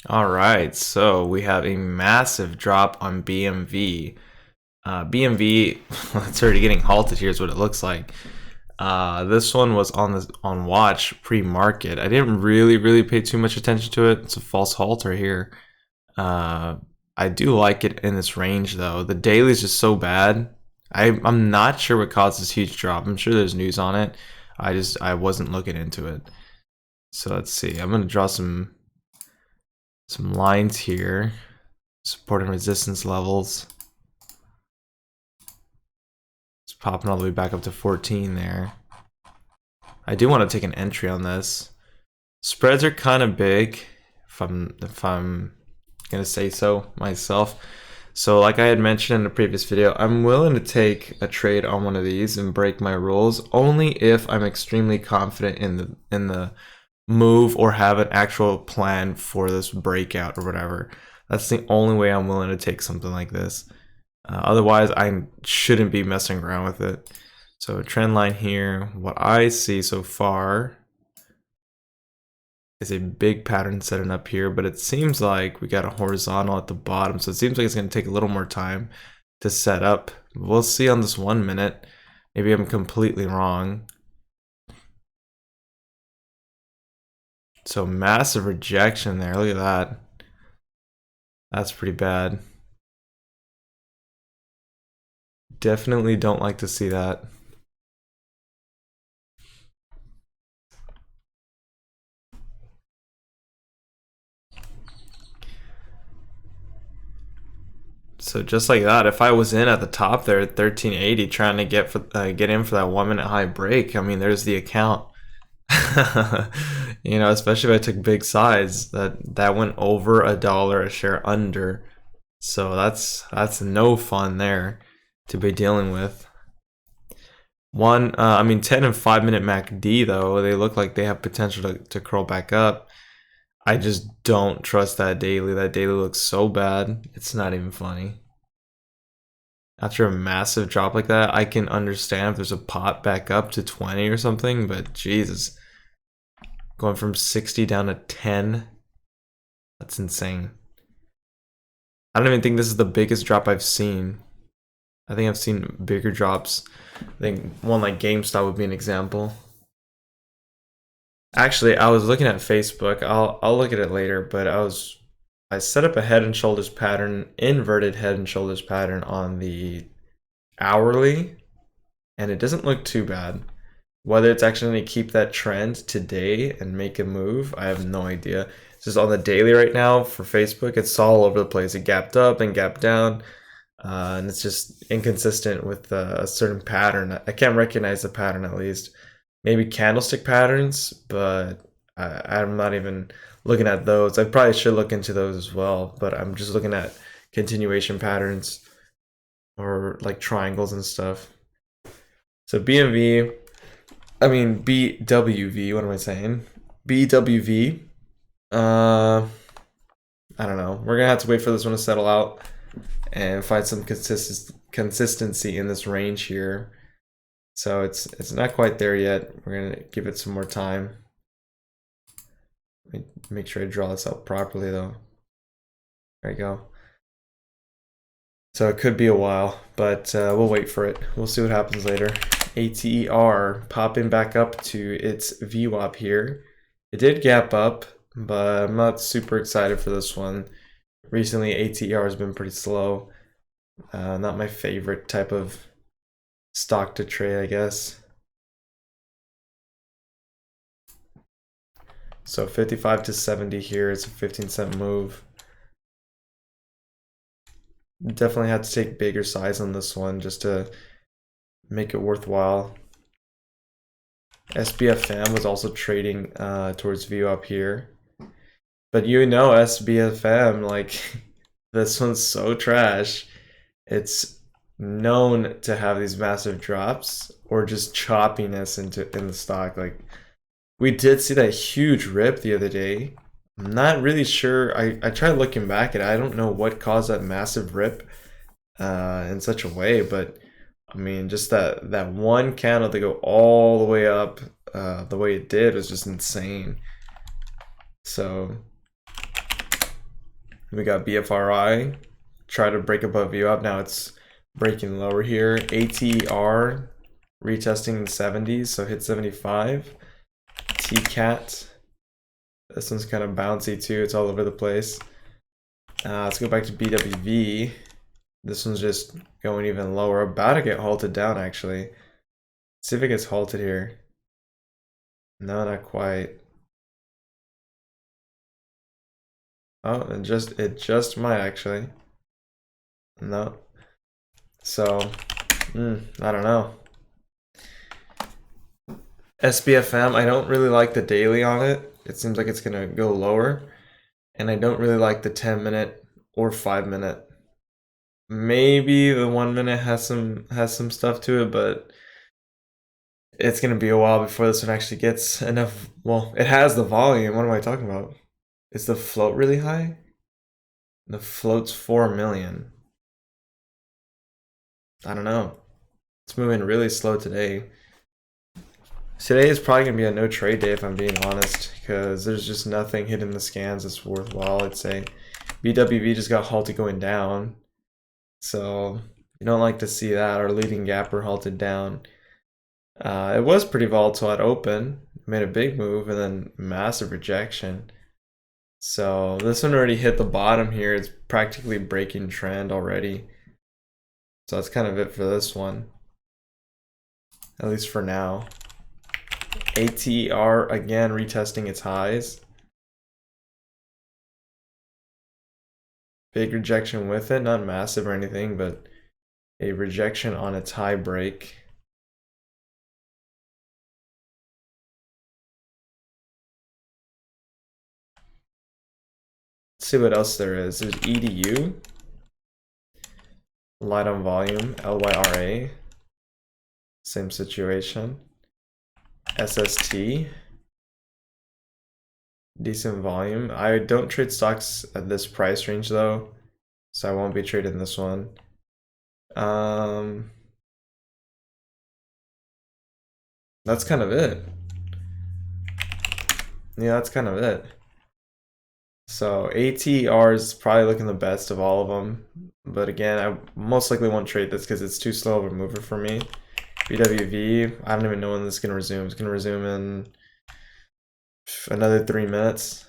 All right, so we have a massive drop on BMV. BMV, it's already getting halted. Here's what it looks like. This one was on watch pre-market. I didn't really pay too much attention to it. It's a false halter here. Uh, I do like it in this range though. The daily is just so bad. I'm not sure what caused this huge drop. I'm sure there's news on it. I wasn't looking into it. So let's see. I'm gonna draw some lines here. Support and resistance levels. It's popping all the way back up to 14 there. I do want to take an entry on this. Spreads are kind of big, if I'm gonna say so myself. So like I had mentioned in the previous video, I'm willing to take a trade on one of these and break my rules only if I'm extremely confident in the move or have an actual plan for this breakout or whatever. That's the only way I'm willing to take something like this. Otherwise, I shouldn't be messing around with it. So trend line here, what I see so far is a big pattern setting up here, but it seems like we got a horizontal at the bottom. So it seems like it's going to take a little more time to set up. We'll see on this 1 minute. Maybe I'm completely wrong. So massive rejection there. Look at that. That's pretty bad. Definitely don't like to see that. So just like that, if I was in at the top there at 1380 trying to get in for that 1 minute high break, I mean, there's the account. You know, especially if I took big sides, that went over $1 a share under. So that's no fun there to be dealing with. I mean 10 and 5 minute MACD though, they look like they have potential to curl back up. I just don't trust that daily. That daily looks so bad. It's not even funny. After a massive drop like that, I can understand if there's a pot back up to 20 or something, but Jesus. Going from 60 down to 10. That's insane. I don't even think this is the biggest drop I've seen. I think I've seen bigger drops. I think one like GameStop would be an example. Actually, I was looking at Facebook. I'll look at it later, but I set up a head and shoulders pattern, inverted head and shoulders pattern on the hourly, and it doesn't look too bad. Whether it's actually going to keep that trend today and make a move, I have no idea. It's just on the daily right now for Facebook, it's all over the place. It gapped up and gapped down, and it's just inconsistent with a certain pattern. I can't recognize the pattern at least. Maybe candlestick patterns, but I'm not even looking at those. I probably should look into those as well, but I'm just looking at continuation patterns or like triangles and stuff. So BWV, what am I saying? BWV. I don't know. We're gonna have to wait for this one to settle out and find some consistency in this range here. So it's not quite there yet. We're gonna give it some more time. Let me make sure I draw this out properly though. There you go. So it could be a while, but we'll wait for it. We'll see what happens later. ATER popping back up to its VWAP here. It did gap up, but I'm not super excited for this one. Recently, ATER has been pretty slow. Not my favorite type of stock to trade, I guess. So 55 to 70 here is a 15-cent move. Definitely had to take bigger size on this one just to make it worthwhile. SBFM was also trading towards view up here. But you know SBFM, like, this one's so trash. It's known to have these massive drops or just choppiness in the stock. Like, we did see that huge rip the other day. I'm not really sure. I tried looking back at it. I don't know what caused that massive rip in such a way, but I mean, just that one candle to go all the way up the way it did was just insane. So We got BFRI, try to break above VWAP. Now it's breaking lower here. ATER, retesting the 70s, so hit 75. TCAT, this one's kind of bouncy too, it's all over the place. Let's go back to BWV. This one's just going even lower, about to get halted down actually. Let's see if it gets halted here. No, not quite. Oh, it just might actually. No. So, I don't know. SBFM, I don't really like the daily on it. It seems like it's gonna go lower. And I don't really like the 10-minute or 5-minute. Maybe the 1-minute has some stuff to it, but it's gonna be a while before this one actually gets enough. Well, it has the volume. What am I talking about? Is the float really high? The float's 4 million. I don't know. It's moving really slow today. Today is probably gonna be a no trade day if I'm being honest, because there's just nothing hitting the scans that's worthwhile, I'd say. BWV just got halted going down, so you don't like to see that. Our leading gapper halted down. It was pretty volatile at open, made a big move and then massive rejection. So this one already hit the bottom here. It's practically breaking trend already. So that's kind of it for this one, at least for now. ATER again retesting its highs. Big rejection with it, not massive or anything, but a rejection on its high break. Let's see what else there is. There's EDU, light on volume, LYRA, same situation. SST, decent volume. I don't trade stocks at this price range though, so I won't be trading this one. That's kind of it. Yeah, that's kind of it. So ATR is probably looking the best of all of them, but again, I most likely won't trade this because it's too slow of a mover for me. BWV, I don't even know when this is going to resume. It's going to resume in another 3 minutes.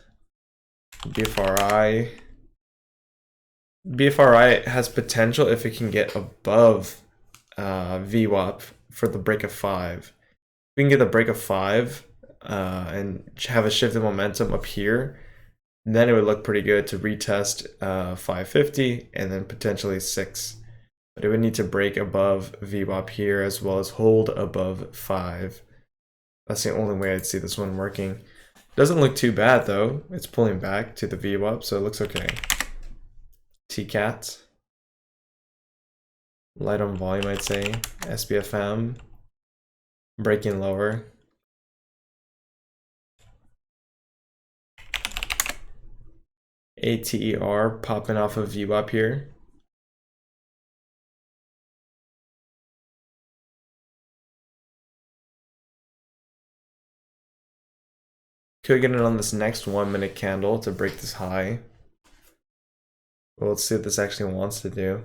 BFRI. BFRI has potential if it can get above VWAP for the break of 5. If we can get the break of 5 and have a shift in momentum up here, then it would look pretty good to retest 550 and then potentially 6. But it would need to break above VWAP here as well as hold above 5. That's the only way I'd see this one working. Doesn't look too bad though. It's pulling back to the VWAP, so it looks okay. TCAT. Light on volume, I'd say. SBFM. Breaking lower. ATER popping off of VWAP here. Could get it on this next 1-minute candle to break this high. Well, let's see what this actually wants to do.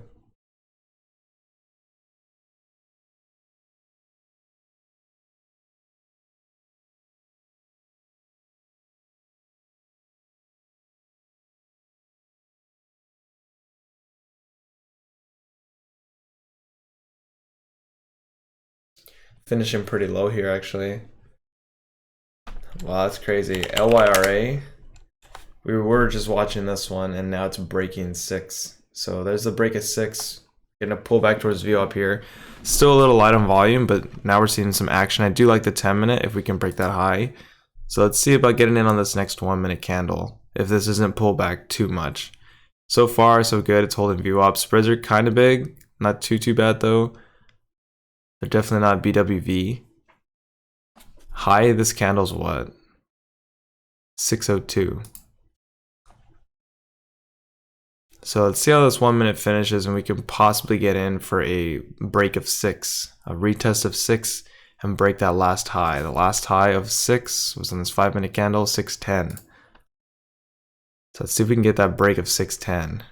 Finishing pretty low here, actually. Wow, that's crazy. LYRA. We were just watching this one, and now it's breaking 6. So there's the break of 6. Gonna pull back towards view up here. Still a little light on volume, but now we're seeing some action. I do like the 10-minute if we can break that high. So let's see about getting in on this next 1-minute candle, if this isn't pulled back too much. So far, so good. It's holding view up. Spreads are kind of big. Not too bad, though. They're definitely not BWV. High, this candle's what? 602. So let's see how this 1-minute finishes, and we can possibly get in for a break of 6, a retest of 6, and break that last high. The last high of 6 was on this 5-minute candle, 610. So let's see if we can get that break of 610.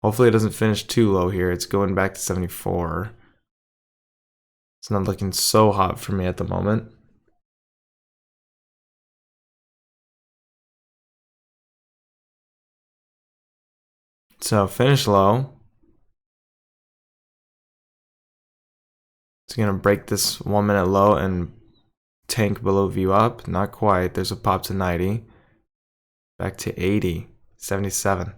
Hopefully it doesn't finish too low here. It's going back to 74. It's not looking so hot for me at the moment. So finish low. It's gonna break this 1 minute low and tank below view up. Not quite. There's a pop to 90. Back to 80, 77.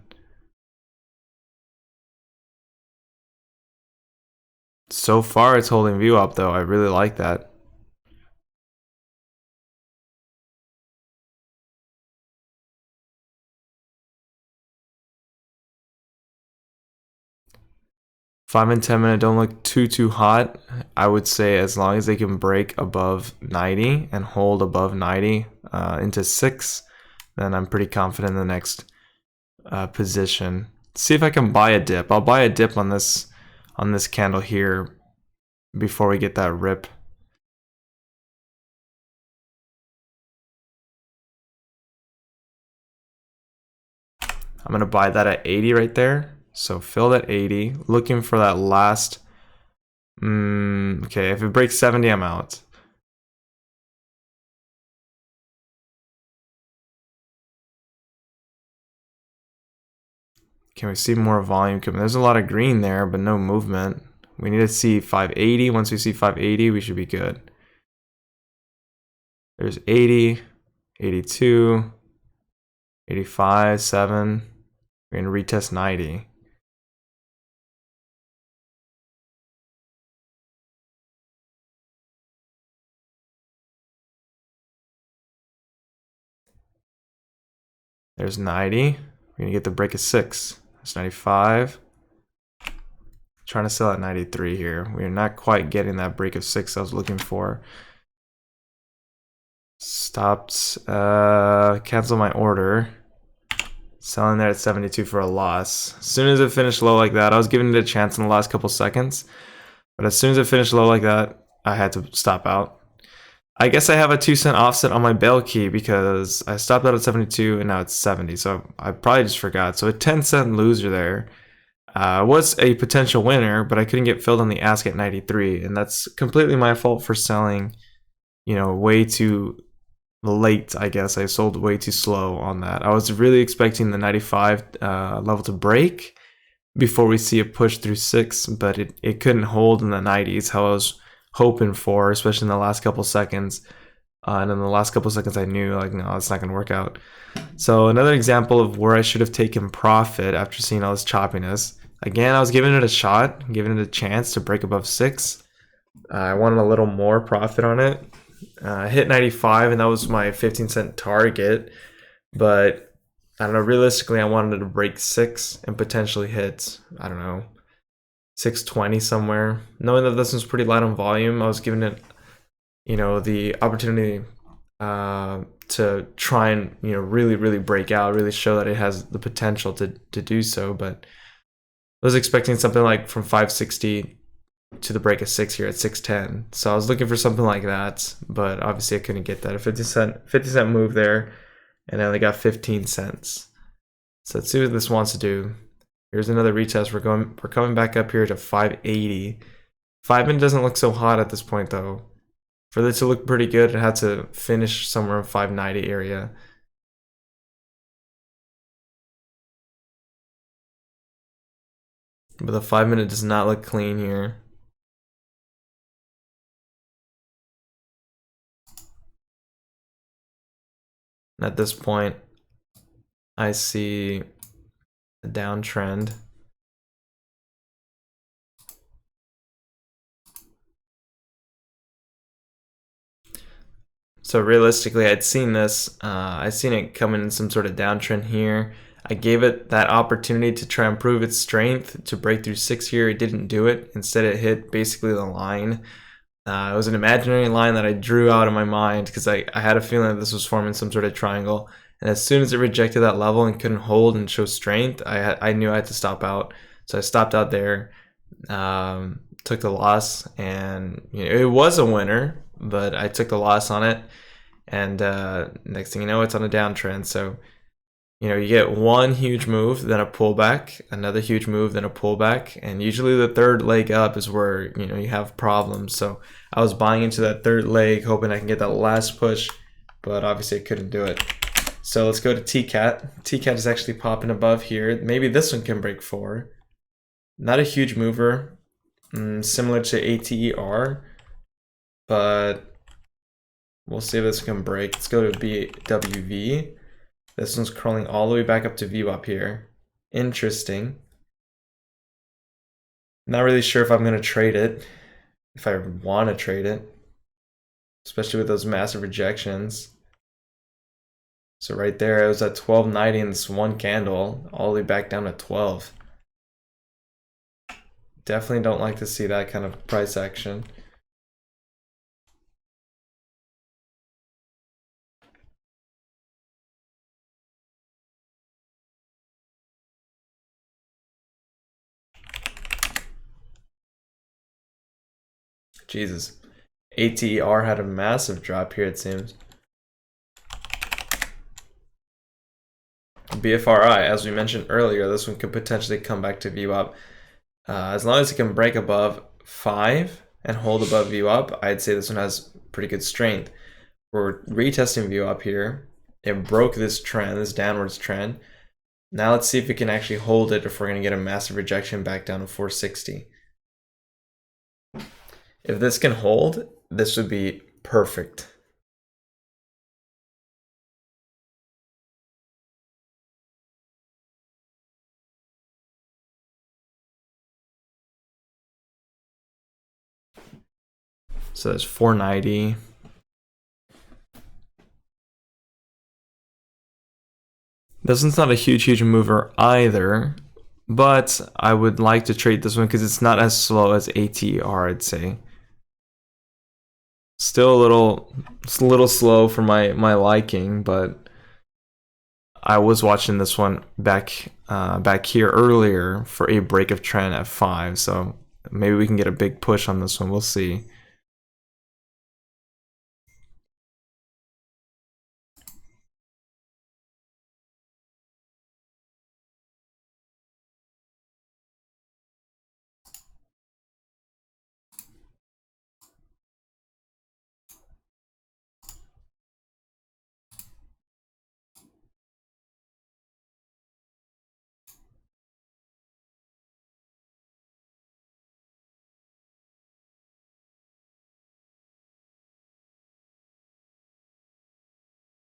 So far it's holding view up though. I really like that. Five and 10 minute don't look too hot. I would say as long as they can break above 90 and hold above 90 into 6, then I'm pretty confident in the next position. See if I can buy a dip. I'll buy a dip on this candle here before we get that rip. I'm gonna buy that at 80 right there. So fill at 80, looking for that last. Okay, if it breaks 70, I'm out. Can we see more volume coming? There's a lot of green there, but no movement. We need to see 580. Once we see 580, we should be good. There's 80, 82, 85, 7. We're gonna retest 90. There's 90. We're gonna get the break of 6. There's 95. Trying to sell at 93 here. We're not quite getting that break of 6 I was looking for. Stopped. Cancel my order. Selling there at 72 for a loss. As soon as it finished low like that, I was giving it a chance in the last couple seconds. But as soon as it finished low like that, I had to stop out. I guess I have a 2-cent offset on my bail key because I stopped out at 72 and now it's 70. So I probably just forgot. So a 10-cent loser there was a potential winner, but I couldn't get filled on the ask at 93. And that's completely my fault for selling, way too late, I guess. I sold way too slow on that. I was really expecting the 95 level to break before we see a push through 6, but it couldn't hold in the 90s, how I was hoping for, especially in the last couple seconds. And in the last couple seconds, I knew, like, no, it's not going to work out. So another example of where I should have taken profit after seeing all this choppiness. Again, I was giving it a shot, giving it a chance to break above 6. I wanted a little more profit on it. Hit 95, and that was my 15-cent target. But I don't know, realistically, I wanted to break 6 and potentially hit, I don't know, 620 somewhere. Knowing that this was pretty light on volume, I was giving it, the opportunity to try and, really break out, really show that it has the potential to do so. But I was expecting something like from 560 to the break of 6 here at 610. So I was looking for something like that, but obviously I couldn't get that. A 50-cent move there, and I only got 15 cents. So let's see what this wants to do. Here's another retest. We're coming back up here to 580. 5 minute doesn't look so hot at this point though. For it to look pretty good, it had to finish somewhere in 590 area. But the 5 minute does not look clean here. And at this point, I see a downtrend. So realistically, I'd seen this. I'd seen it coming in some sort of downtrend here. I gave it that opportunity to try and prove its strength to break through 6 here. It didn't do it. Instead, it hit basically the line. It was an imaginary line that I drew out of my mind because I had a feeling that this was forming some sort of triangle. And as soon as it rejected that level and couldn't hold and show strength, I knew I had to stop out. So I stopped out there, took the loss, and it was a winner, but I took the loss on it. And next thing you know, it's on a downtrend. So you know, you get one huge move, then a pullback, another huge move, then a pullback, and usually the third leg up is where, you know, you have problems. So I was buying into that third leg, hoping I can get that last push, but obviously I couldn't do it. So let's go to TCAT. TCAT is actually popping above here. Maybe this one can break 4. Not a huge mover, similar to ATER, but we'll see if this can break. Let's go to BWV. This one's crawling all the way back up to VWAP here. Interesting. Not really sure if I'm going to trade it, if I want to trade it, especially with those massive rejections. So right there, it was at 12.90 in this one candle, all the way back down to 12. Definitely don't like to see that kind of price action. Jesus. ATER had a massive drop here, it seems. BFRI, as we mentioned earlier, this one could potentially come back to VWAP. As long as it can break above 5 and hold above VWAP, I'd say this one has pretty good strength. We're retesting VWAP here. It broke this trend, this downwards trend. Now let's see if we can actually hold it, if we're going to get a massive rejection back down to 460. If this can hold, this would be perfect. So that's 490. This one's not a huge mover either, but I would like to trade this one because it's not as slow as ATER, I'd say. Still it's a little slow for my liking, but I was watching this one back here earlier for a break of trend at 5, so maybe we can get a big push on this one. We'll see.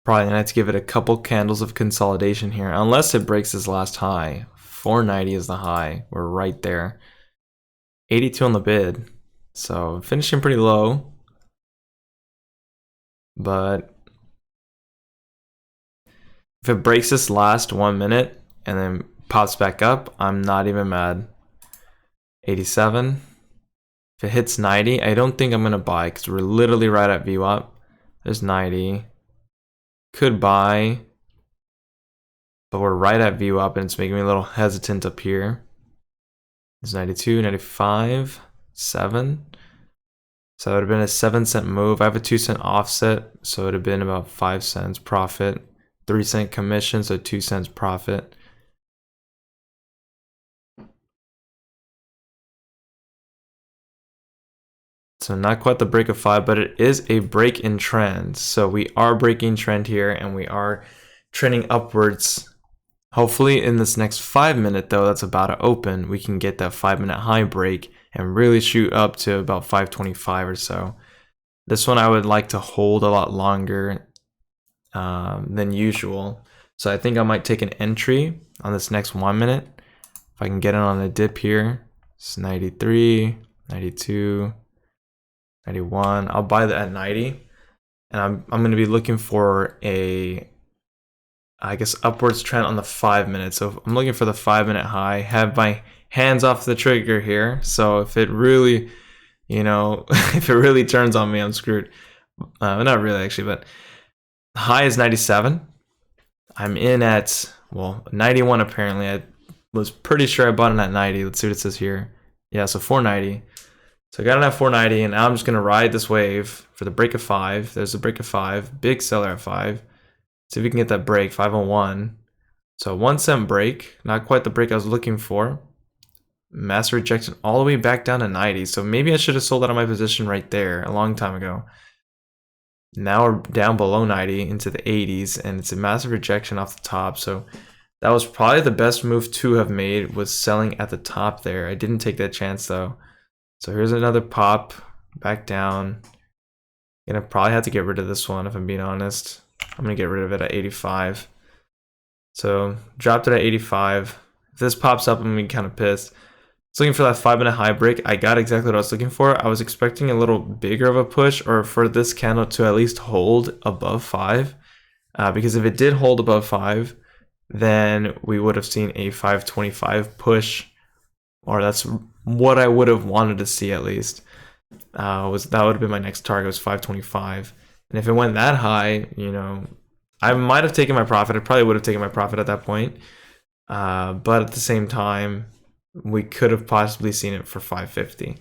Probably gonna have to give it a couple candles of consolidation here, unless it breaks this last high. 490 is the high. We're right there. 82 on the bid, so finishing pretty low. But if it breaks this last 1 minute and then pops back up, I'm not even mad. 87. If it hits 90, I don't think I'm gonna buy because we're literally right at VWAP. There's 90. Could buy, but we're right at VWAP and it's making me a little hesitant up here. There's 92, 95, 7. So it would have been a 7-cent move. I have a 2-cent offset, so it would have been about 5 cents profit. 3-cent commission, so 2 cents profit. So not quite the break of 5, but it is a break in trend. So we are breaking trend here and we are trending upwards. Hopefully in this next 5 minute though, that's about to open, we can get that 5 minute high break and really shoot up to about 525 or so. This one I would like to hold a lot longer than usual. So I think I might take an entry on this next 1 minute. If I can get it on a dip here, it's 93, 92, 91. I'll buy that at 90. And I'm going to be looking for a, I guess, upwards trend on the 5 minutes. So I'm looking for the 5 minute high, have my hands off the trigger here. So if it really, you know, if it really turns on me, I'm screwed. Not really actually, but high is 97. I'm in at, well, 91 apparently. I was pretty sure I bought it at 90. Let's see what it says here. Yeah, so 490. So I got it at 490, and now I'm just going to ride this wave for the break of 5. There's a break of 5. Big seller at 5. See if we can get that break, 501. So 1 cent break, not quite the break I was looking for. Massive rejection all the way back down to 90. So maybe I should have sold out of my position right there a long time ago. Now we're down below 90 into the 80s, and it's a massive rejection off the top. So that was probably the best move to have made, was selling at the top there. I didn't take that chance though. So here's another pop back down. Gonna probably have to get rid of this one if I'm being honest. I'm gonna get rid of it at 85. So dropped it at 85. If this pops up, I'm gonna be kind of pissed. I was looking for that 5-minute high break. I got exactly what I was looking for. I was expecting a little bigger of a push, or for this candle to at least hold above 5. Because if it did hold above 5, then we would have seen a 525 push, or that's what I would have wanted to see at least. That would have been my next target, was 525. And if it went that high, you know, I might have taken my profit. I probably would have taken my profit at that point. But at the same time, we could have possibly seen it for 550.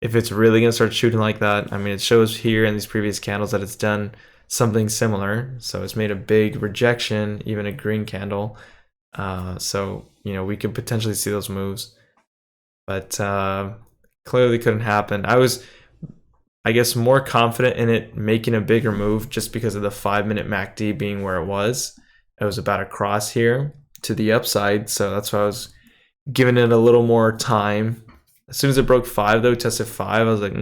If it's really going to start shooting like that, I mean, it shows here in these previous candles that it's done something similar. So it's made a big rejection, even a green candle. So, you know, we could potentially see those moves. But clearly couldn't happen. I was, I guess, more confident in it making a bigger move just because of the 5-minute MACD being where it was. It was about a cross here to the upside. So that's why I was giving it a little more time. As soon as it broke 5 though, tested 5, I was like,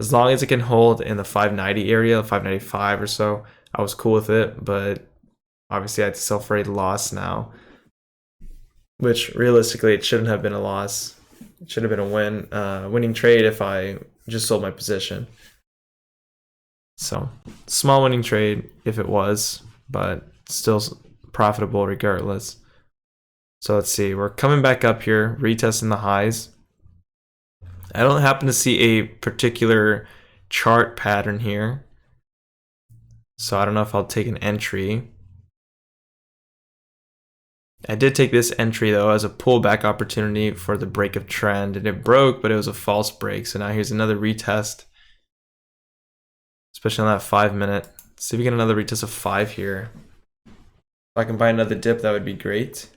as long as it can hold in the 590 area, 595 or so, I was cool with it. But obviously I had to sell for a loss now, which realistically it shouldn't have been a loss. It should have been a winning trade if I just sold my position. So small winning trade if it was, but still profitable regardless. So let's see, we're coming back up here, retesting the highs. I don't happen to see a particular chart pattern here, so I don't know if I'll take an entry. I did take this entry though as a pullback opportunity for the break of trend, and it broke, but it was a false break. So now here's another retest, especially on that 5-minute. Let's see if we get another retest of 5 here. If I can buy another dip, that would be great.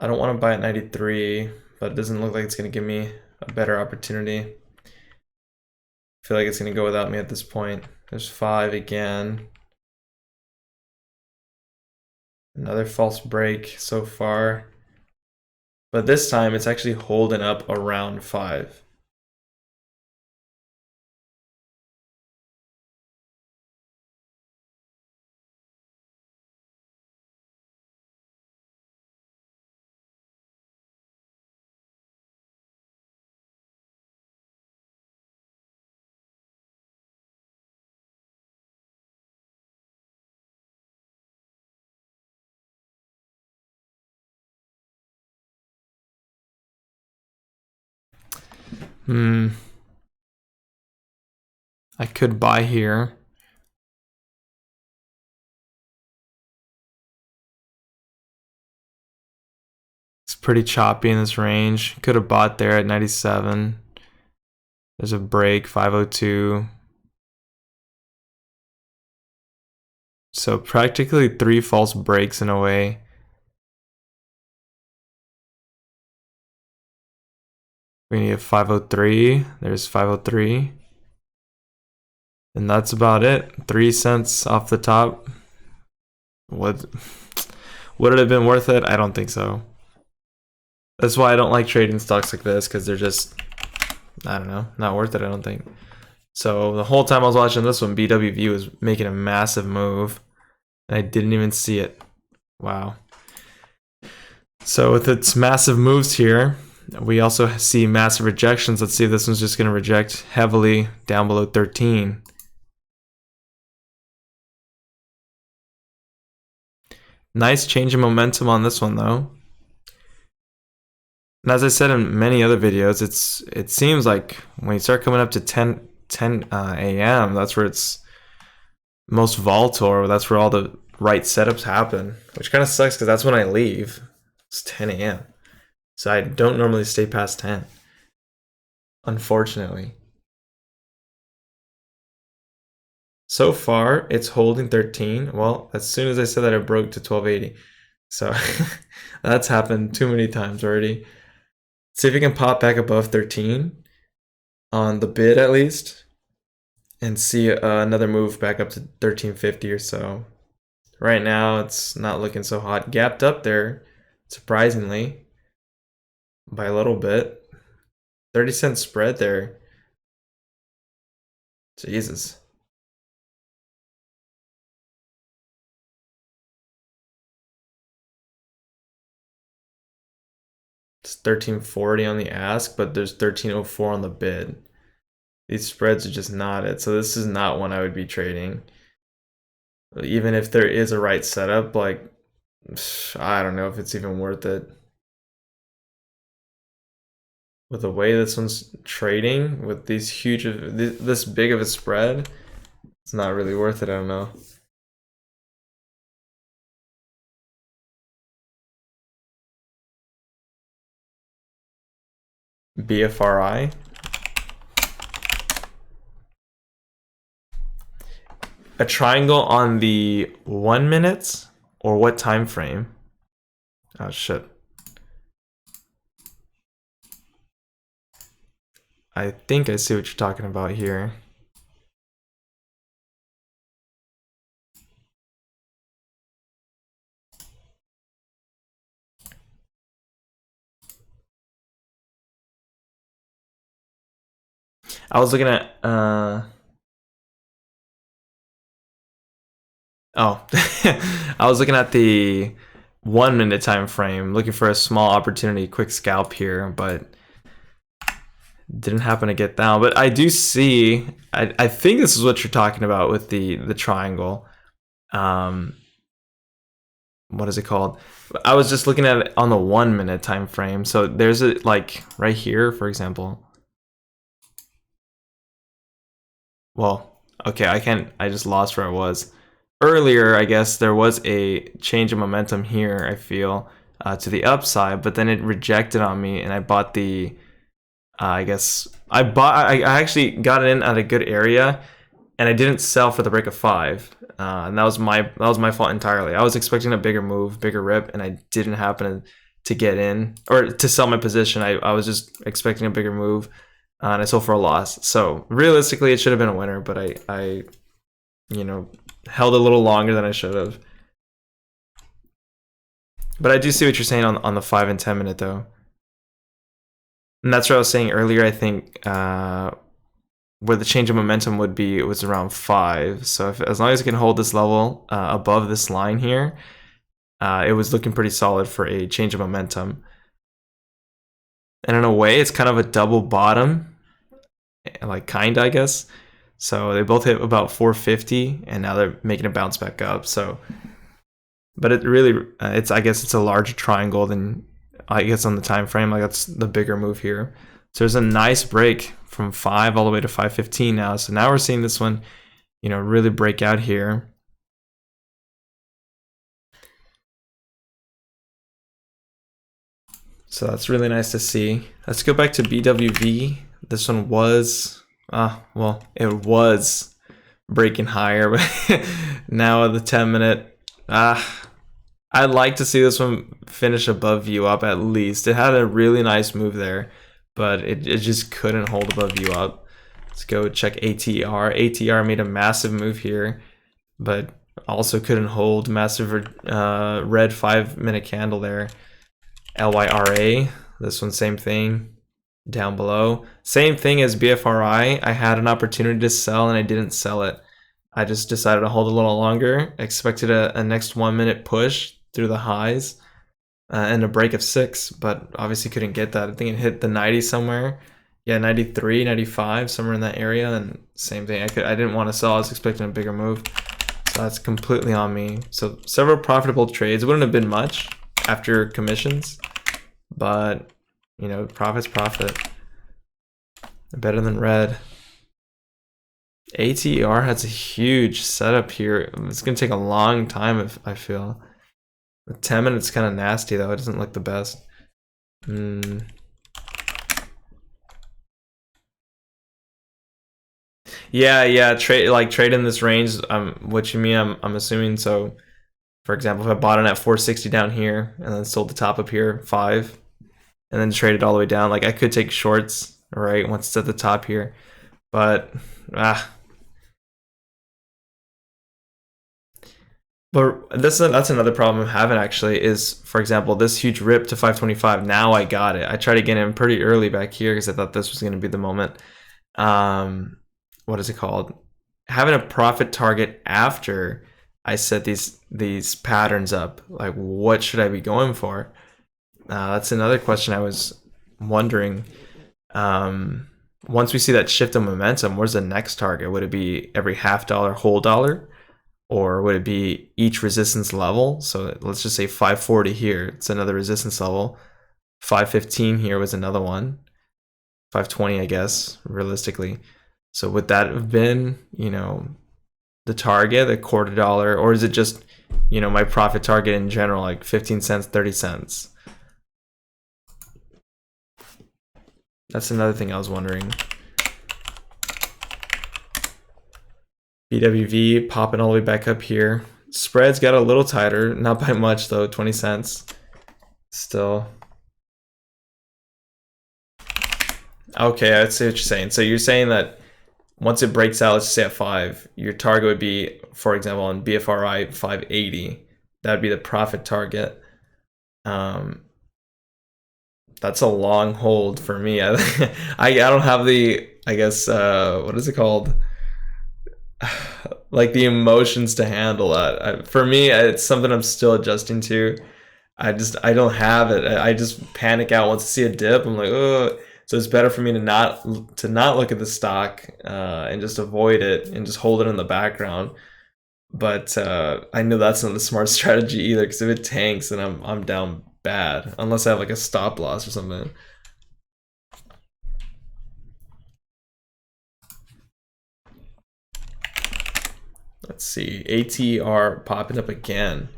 I don't want to buy at 93, but it doesn't look like it's going to give me a better opportunity. I feel like it's going to go without me at this point. There's 5 again. Another false break so far. But this time it's actually holding up around 5. I could buy here. It's pretty choppy in this range. Could have bought there at 97. There's a break, 502. So practically 3 false breaks in a way. We need a 503. There's 503. And that's about it. 3 cents off the top. Would it have been worth it? I don't think so. That's why I don't like trading stocks like this, because they're just, I don't know, not worth it, I don't think. So the whole time I was watching this one, BWV was making a massive move, and I didn't even see it. Wow. So with its massive moves here, we also see massive rejections. Let's see if this one's just going to reject heavily down below 13. Nice change in momentum on this one though. And as I said in many other videos, it seems like when you start coming up to 10 a.m., that's where it's most volatile, or that's where all the right setups happen, which kind of sucks because that's when I leave. It's 10 a.m. So I don't normally stay past 10, unfortunately. So far, it's holding 13. Well, as soon as I said that, it broke to 1280. So that's happened too many times already. See if you can pop back above 13 on the bid at least, and see another move back up to 1350 or so. Right now, it's not looking so hot. Gapped up there, surprisingly, by a little bit. 30-cent spread there. Jesus. It's 1340 on the ask, but there's 1304 on the bid. These spreads are just not it. So this is not one I would be trading. Even if there is a right setup, like, I don't know if it's even worth it. With the way this one's trading, with these huge, this big of a spread, it's not really worth it, I don't know. BFRI. A triangle on the 1 minute or what time frame? Oh shit. I think I see what you're talking about here. I was looking at oh, I was looking at the 1 minute time frame, looking for a small opportunity, quick scalp here, but didn't happen to get down. But I do see, I think this is what you're talking about with the triangle. What is it called? I was just looking at it on the 1 minute time frame. So there's a, like right here, for example. Well, okay, I just lost where I was. Earlier, I guess there was a change of momentum here, I feel, to the upside, but then it rejected on me and I bought the, I guess, I actually got in at a good area and I didn't sell for the break of 5. And that was my fault entirely. I was expecting a bigger move, bigger rip, and I didn't happen to get in or to sell my position. I was just expecting a bigger move, and I sold for a loss. So realistically, it should have been a winner, but I you know, held a little longer than I should have. But I do see what you're saying on the 5 and 10 minute though, and that's what I was saying earlier. I think where the change of momentum would be, it was around 5. So as long as it can hold this level above this line here, it was looking pretty solid for a change of momentum. And in a way, it's kind of a double bottom, like kinda, I guess. So they both hit about 450, and now they're making a bounce back up. So, but it really, I guess it's a larger triangle than I guess on the time frame. Like that's the bigger move here. So there's a nice break from 5 all the way to 515 now. So now we're seeing this one, really break out here. So that's really nice to see. Let's go back to BWV. This one was, well, it was breaking higher, but now at the 10 minute, I'd like to see this one finish above view up at least. It had a really nice move there, but it just couldn't hold above view up. Let's go check ATER. ATER made a massive move here, but also couldn't hold. Massive red 5 minute candle there. LYRA, this one same thing, down below. Same thing as BFRI. I had an opportunity to sell and I didn't sell it. I just decided to hold a little longer. Expected a next 1 minute push through the highs and a break of 6, but obviously couldn't get that. I think it hit the 90 somewhere. Yeah, 93, 95, somewhere in that area. And same thing, I didn't want to sell. I was expecting a bigger move. So that's completely on me. So several profitable trades. It wouldn't have been much after commissions, but profit's profit. Better than red. ATER has a huge setup here. It's gonna take a long time, if I feel. The 10 minutes kind of nasty though. It doesn't look the best. Yeah, trade in this range. What you mean? I'm assuming. So, for example, if I bought it at 460 down here and then sold the top up here 5, and then traded all the way down, like I could take shorts, right? Once it's at the top here, but ah. But that's another problem I'm having actually is, for example, this huge rip to 525. Now I got it. I tried to get in pretty early back here because I thought this was going to be the moment. What is it called? Having a profit target after I set these patterns up. Like, what should I be going for? That's another question I was wondering. Once we see that shift of momentum, where's the next target? Would it be every half dollar, whole dollar? Or would it be each resistance level? So let's just say 540 here. It's another resistance level. 515 here was another one. 520, I guess, realistically. So would that have been, the target, the quarter dollar? Or is it just, my profit target in general, like 15 cents, 30 cents? That's another thing I was wondering. BWV popping all the way back up here. Spreads got a little tighter, not by much though, 20 cents. Still. Okay, I see what you're saying. So you're saying that once it breaks out, let's just say at 5, your target would be, for example, on BFRI 580. That would be the profit target. That's a long hold for me. I don't have the, I guess, what is it called? Like the emotions to handle that. For me, it's something I'm still adjusting to. I don't have it. I just panic out once I see a dip. I'm like, oh. So it's better for me to not look at the stock and just avoid it and just hold it in the background. But I know that's not a smart strategy either, because if it tanks, then I'm down bad, unless I have like a stop loss or something. Let's see, ATER popping up again.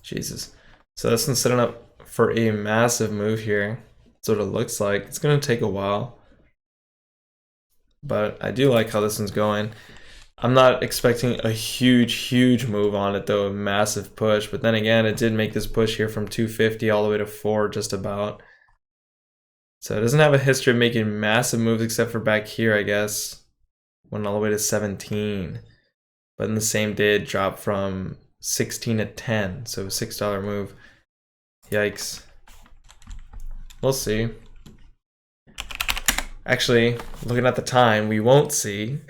Jesus. So this one's setting up for a massive move here. That's what it looks like. It's going to take a while. But I do like how this one's going. I'm not expecting a huge move on it though, a massive push. But then again, it did make this push here from 250 all the way to 4 just about. So it doesn't have a history of making massive moves except for back here, I guess. Went all the way to 17. But in the same day, it dropped from 16 to 10. So a $6 move. Yikes. We'll see. Actually, looking at the time, we won't see.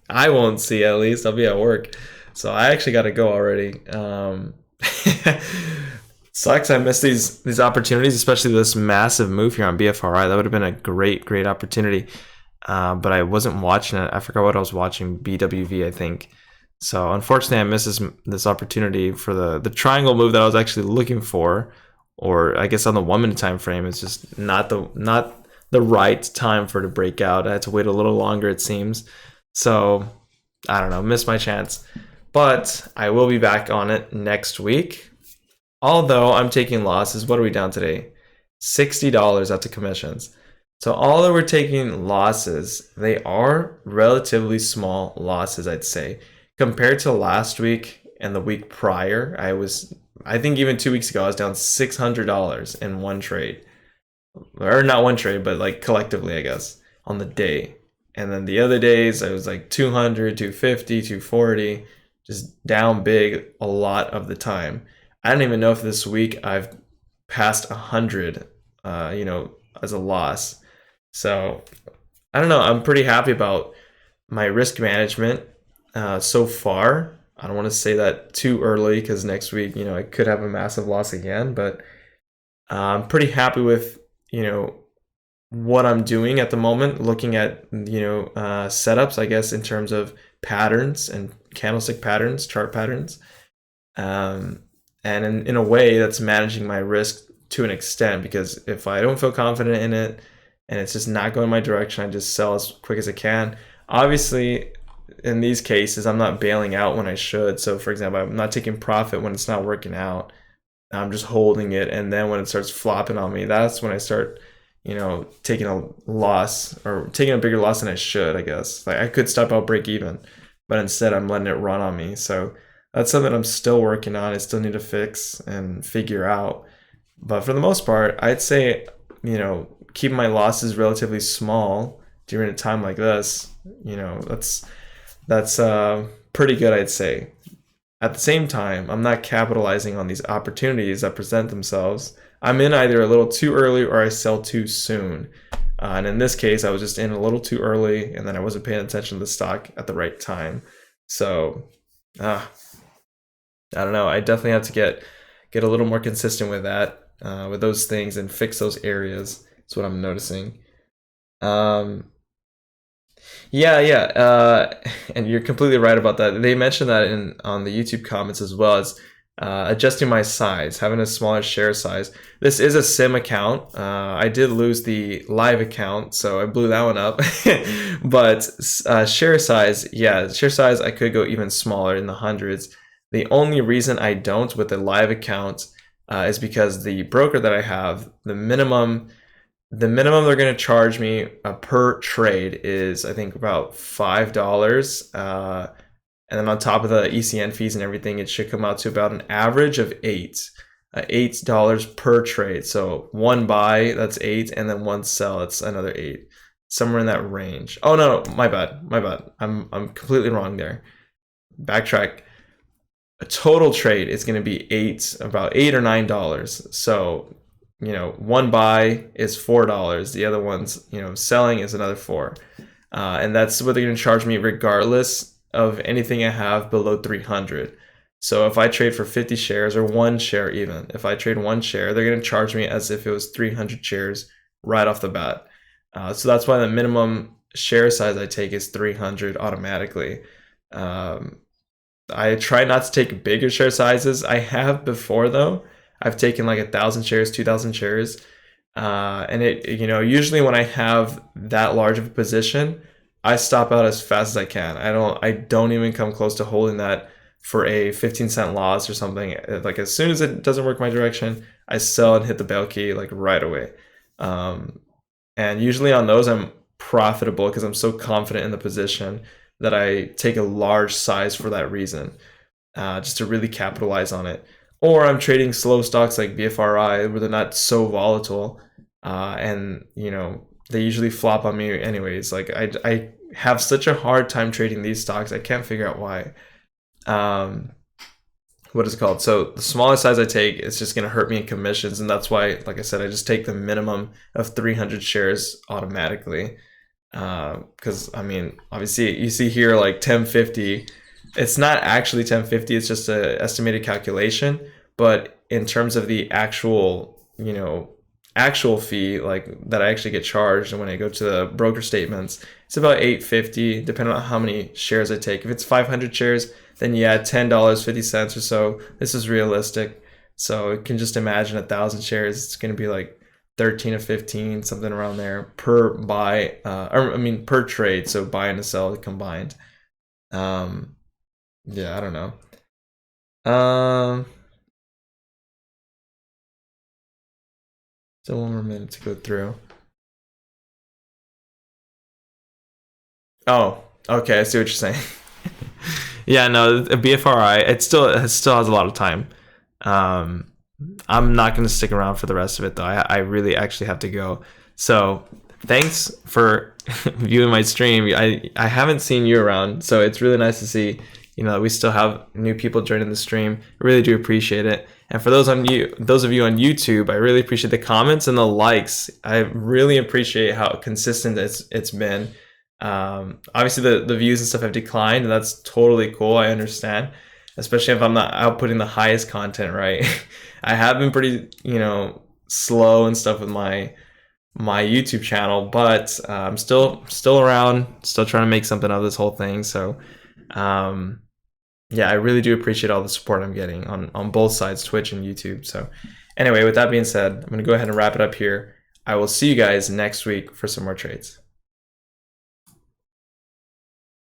I won't see, at least. I'll be at work. So I actually got to go already. Sucks I missed these opportunities, especially this massive move here on BFRI. That would have been a great opportunity. But I wasn't watching it. I forgot what I was watching. BWV, I think. So unfortunately, I missed this opportunity for the triangle move that I was actually looking for. Or I guess on the 1 minute time frame, it's just not the right time for it to break out. I had to wait a little longer, it seems. So I don't know, missed my chance. But I will be back on it next week. Although I'm taking losses. What are we down today? $60 after commissions. So although we're taking losses, they are relatively small losses, I'd say. Compared to last week and the week prior, I think even 2 weeks ago, I was down $600 in one trade. Or not one trade, but like collectively, I guess, on the day. And then the other days, I was like 200, 250, 240, just down big a lot of the time. I don't even know if this week I've passed 100, as a loss. So I don't know. I'm pretty happy about my risk management so far. I don't want to say that too early because next week, I could have a massive loss again. But I'm pretty happy with what I'm doing at the moment, looking at setups, I guess, in terms of patterns and candlestick patterns, chart patterns, and in a way that's managing my risk to an extent, because if I don't feel confident in it and it's just not going my direction, I just sell as quick as I can. Obviously, in these cases, I'm not bailing out when I should. So for example, I'm not taking profit when it's not working out. I'm just holding it, and then when it starts flopping on me, that's when I start, taking a loss, or taking a bigger loss than I should, I guess. Like I could stop out break even, but instead I'm letting it run on me. So that's something I'm still working on. I still need to fix and figure out. But for the most part, I'd say, keeping my losses relatively small during a time like this, that's pretty good, I'd say. At the same time, I'm not capitalizing on these opportunities that present themselves. I'm in either a little too early or I sell too soon. And in this case, I was just in a little too early, and then I wasn't paying attention to the stock at the right time. So, I don't know. I definitely have to get a little more consistent with that, with those things, and fix those areas. That's what I'm noticing. Yeah, and you're completely right about that. They mentioned that on the YouTube comments as well, as adjusting my size, having a smaller share size. This is a sim account. I did lose the live account, so I blew that one up. But share size, I could go even smaller, in the hundreds. The only reason I don't with the live account is because the broker that I have, the minimum they're going to charge me per trade is, I think, about $5. And then on top of the ECN fees and everything, it should come out to about an average of $8 per trade. So one buy, that's 8, and then one sell, that's another 8, somewhere in that range. Oh no, my bad. I'm completely wrong there. Backtrack. A total trade is going to be about $8 or $9. So one buy is $4. The other one's, selling is another $4. And that's what they're going to charge me regardless of anything I have below 300. So if I trade for 50 shares, or one share even, if I trade one share, they're going to charge me as if it was 300 shares right off the bat. So that's why the minimum share size I take is 300 automatically. I try not to take bigger share sizes. I have before, though. I've taken like 1,000 shares, 2,000 shares. And it, usually when I have that large of a position, I stop out as fast as I can. I don't even come close to holding that for a 15-cent loss or something. Like as soon as it doesn't work my direction, I sell and hit the bail key like right away. And usually on those, I'm profitable because I'm so confident in the position that I take a large size for that reason, just to really capitalize on it. Or I'm trading slow stocks like BFRI, where they're not so volatile, and they usually flop on me anyways. Like I have such a hard time trading these stocks. I can't figure out why. What is it called? So the smaller size I take, it's just going to hurt me in commissions, and that's why, like I said, I just take the minimum of 300 shares automatically. Because obviously you see here like 1050. It's not actually 1050, it's just an estimated calculation. But in terms of the actual fee, like that I actually get charged, and when I go to the broker statements, it's about $8.50, depending on how many shares I take. If it's 500 shares, then yeah, $10.50 or so. This is realistic. So you can just imagine 1,000 shares, it's going to be like 13 or 15, something around there per buy, per trade. So buy and sell combined. Yeah, I don't know. Still one more minute to go through. Oh, okay, I see what you're saying. Yeah, no, BFRI, it still has a lot of time. I'm not going to stick around for the rest of it, though. I really actually have to go. So thanks for viewing my stream. I haven't seen you around, so it's really nice to see we still have new people joining the stream. I really do appreciate it. And for those of you on YouTube, I really appreciate the comments and the likes. I really appreciate how consistent it's been. Obviously the views and stuff have declined, and that's totally cool. I understand, especially if I'm not outputting the highest content, right? I have been pretty, slow and stuff with my YouTube channel, but I'm still around, still trying to make something of this whole thing. So, yeah, I really do appreciate all the support I'm getting on both sides, Twitch and YouTube. So anyway, with that being said, I'm going to go ahead and wrap it up here. I will see you guys next week for some more trades.